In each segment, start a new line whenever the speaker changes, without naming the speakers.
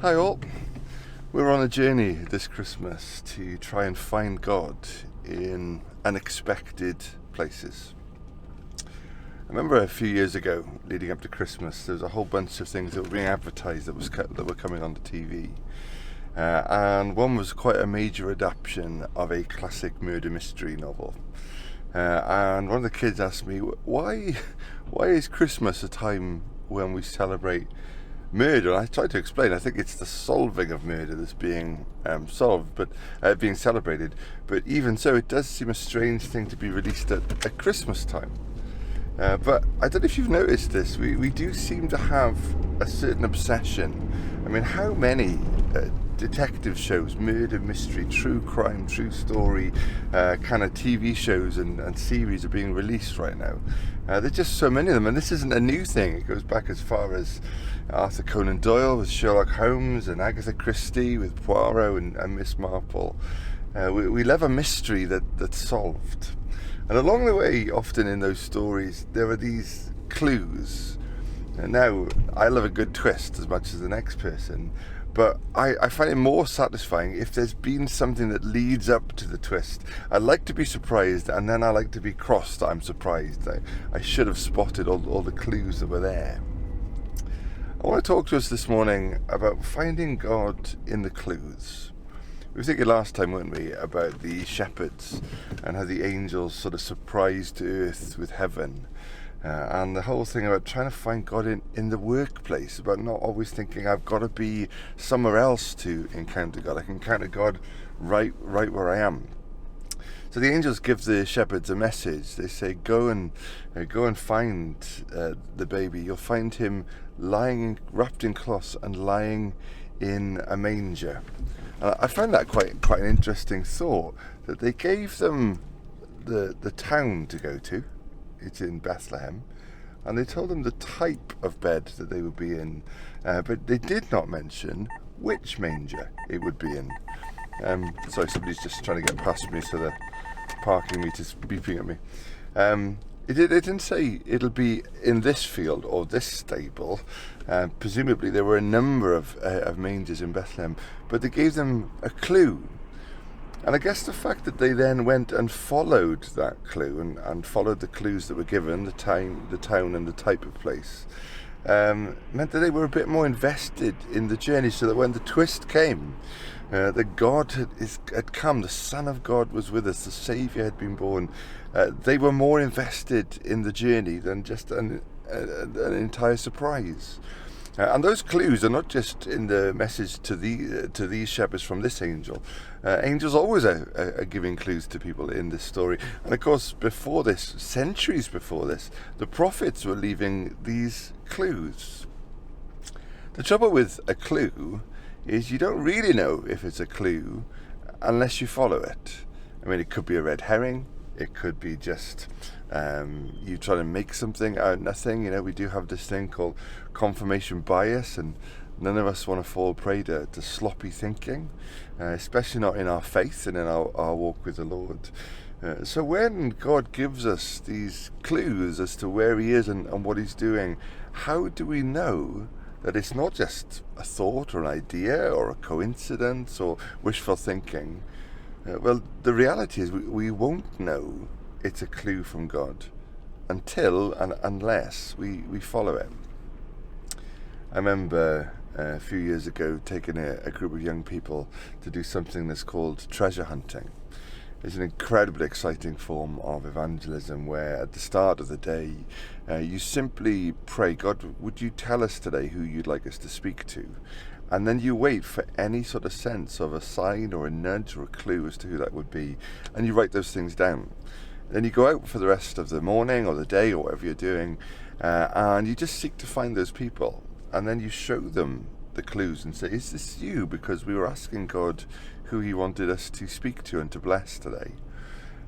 Hi all, we're on a journey this Christmas to try and find God in unexpected places. I remember a few years ago, leading up to Christmas, there was a whole bunch of things that were being advertised that were coming on the TV. And one was quite a major adaptation of a classic murder mystery novel. And one of the kids asked me, why is Christmas a time when we celebrate murder? And I tried to explain. I think it's the solving of murder that's being solved, but being celebrated. But even so, it does seem a strange thing to be released at Christmas time. But I don't know if you've noticed this. We do seem to have a certain obsession. I mean, how many detective shows, murder mystery, true crime, true story, kind of TV shows and series are being released right now? There's just so many of them, and this isn't a new thing. It goes back as far as Arthur Conan Doyle with Sherlock Holmes and Agatha Christie with Poirot and Miss Marple. We love a mystery that's solved. And along the way, often in those stories, there are these clues. And now, I love a good twist as much as the next person, but I find it more satisfying if there's been something that leads up to the twist. I like to be surprised, and then I like to be crossed that I'm surprised. I should have spotted all the clues that were there. I want to talk to us this morning about finding God in the clues. We were thinking last time, weren't we, about the shepherds and how the angels sort of surprised earth with heaven. And the whole thing about trying to find God in the workplace, about not always thinking I've got to be somewhere else to encounter God. I can encounter God right where I am. So the angels give the shepherds a message. They say, go and find the baby. You'll find him lying, wrapped in cloths and lying in a manger. I found that quite an interesting thought, that they gave them the town to go to. It's in Bethlehem, and they told them the type of bed that they would be in, but they did not mention which manger it would be in. Sorry, somebody's just trying to get past me, so the parking meter's beeping at me. It didn't say it'll be in this field or this stable. Presumably there were a number of mangers in Bethlehem, but they gave them a clue. And I guess the fact that they then went and followed that clue and followed the clues that were given, the town and the type of place, meant that they were a bit more invested in the journey, so that when the twist came, that God had come, the Son of God was with us, the Saviour had been born, they were more invested in the journey than just an entire surprise. And those clues are not just in the message to these shepherds from this angel. Angels always are giving clues to people in this story. And of course, before this, centuries before this, the prophets were leaving these clues. The trouble with a clue is you don't really know if it's a clue unless you follow it. I mean, it could be a red herring. It could be just you trying to make something out of nothing. You know, we do have this thing called confirmation bias, and none of us want to fall prey to sloppy thinking, especially not in our faith and in our walk with the Lord. So when God gives us these clues as to where he is and what he's doing, how do we know that it's not just a thought or an idea or a coincidence or wishful thinking? Well, the reality is we won't know it's a clue from God until and unless we follow it. I remember a few years ago taking a group of young people to do something that's called treasure hunting. It's an incredibly exciting form of evangelism where at the start of the day you simply pray, God, would you tell us today who you'd like us to speak to? And then you wait for any sort of sense of a sign or a nudge or a clue as to who that would be, and you write those things down. Then you go out for the rest of the morning or the day or whatever you're doing, and you just seek to find those people, and then you show them the clues and say, is this you? Because we were asking God who he wanted us to speak to and to bless today.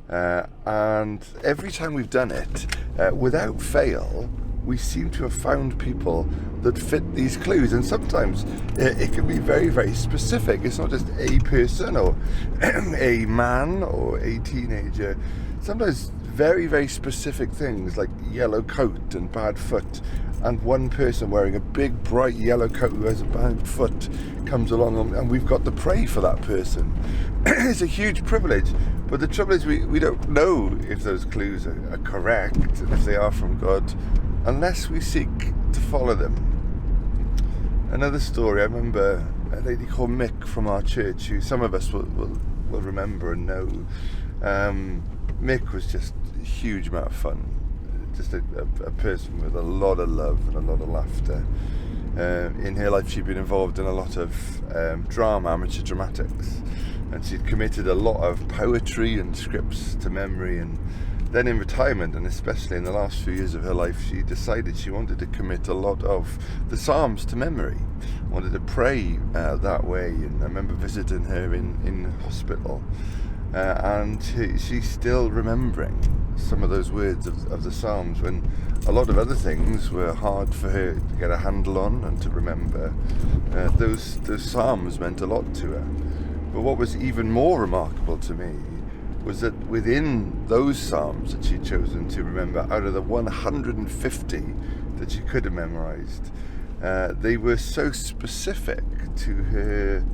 And every time we've done it, without fail, we seem to have found people that fit these clues. And sometimes it can be very, very specific. It's not just a person or a man or a teenager. Sometimes very, very specific things like yellow coat and bad foot, and one person wearing a big bright yellow coat who has a bad foot comes along, and we've got to pray for that person. It's a huge privilege, but the trouble is we don't know if those clues are correct and if they are from God unless we seek to follow them. Another story, I remember a lady called Mick from our church, who some of us will remember and know. Mick was just a huge amount of fun, just a person with a lot of love and a lot of laughter. In her life she'd been involved in a lot of drama, amateur dramatics, and she'd committed a lot of poetry and scripts to memory, and then in retirement, and especially in the last few years of her life, she decided she wanted to commit a lot of the Psalms to memory, wanted to pray that way. And I remember visiting her in hospital, and she's still remembering some of those words of the Psalms, when a lot of other things were hard for her to get a handle on and to remember. Those Psalms meant a lot to her. But what was even more remarkable to me was that within those Psalms that she'd chosen to remember, out of the 150 that she could have memorized, they were so specific to her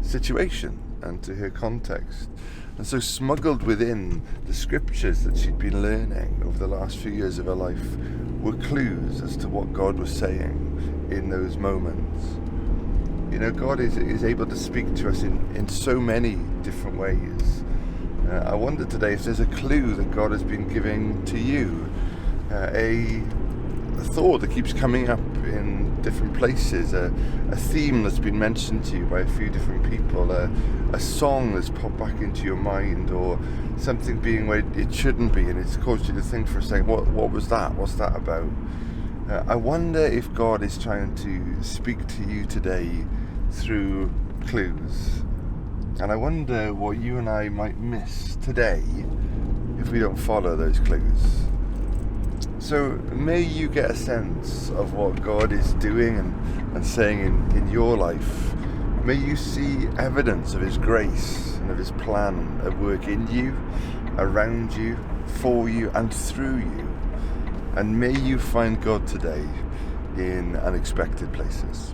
situation and to her context. And so smuggled within the scriptures that she'd been learning over the last few years of her life were clues as to what God was saying in those moments. You know, God is able to speak to us in so many different ways. I wonder today if there's a clue that God has been giving to you, a thought that keeps coming up in different places, a theme that's been mentioned to you by a few different people, a song that's popped back into your mind, or something being where it shouldn't be, and it's caused you to think for a second, what was that? What's that about? I wonder if God is trying to speak to you today through clues. And I wonder what you and I might miss today if we don't follow those clues. So may you get a sense of what God is doing and saying in your life. May you see evidence of His grace and of His plan at work in you, around you, for you and through you. And may you find God today in unexpected places.